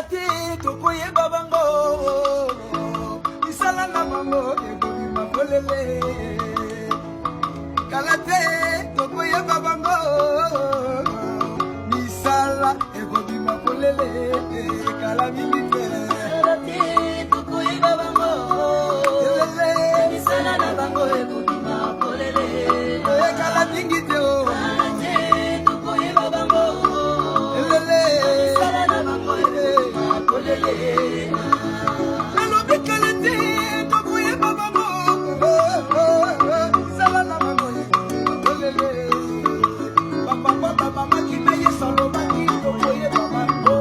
Kalate tokoye babango Isala na bango Ekobi makolele Kalate tokoye babango Isala ekobi makolele Kalamimite Kalate tokoye babango Isala na bango ekobi makolele Kalabingite o Kalate tokoye babango Isala na bango ekobi makolele Alobi kalate tokoye babango Isala na bango ekobi makolele Papa makina yesalo baki tokoye babango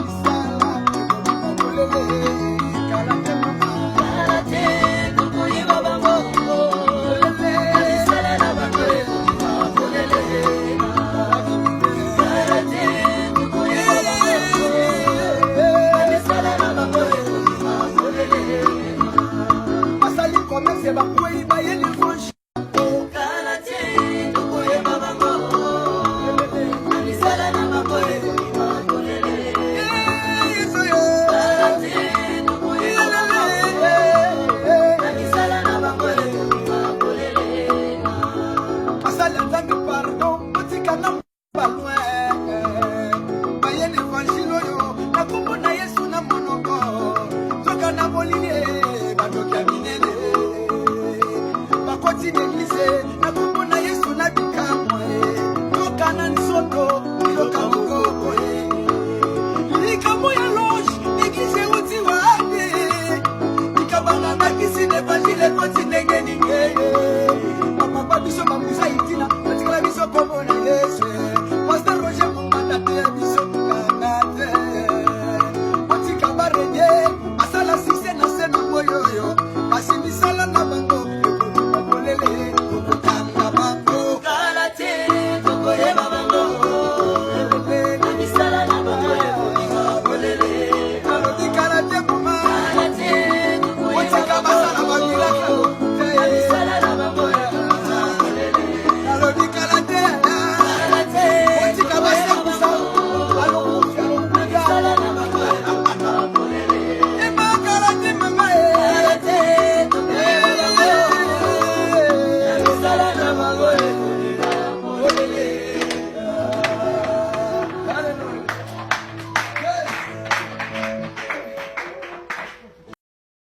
Isala ekobi makolele Kalate mama Kalate tokoye babango Isala na bango ekobi makolele Kalate tokoye babango Isala na bango ekobi makolele Asali commerce bakwei bayeli fonchi Kalate tokoye babango Isala na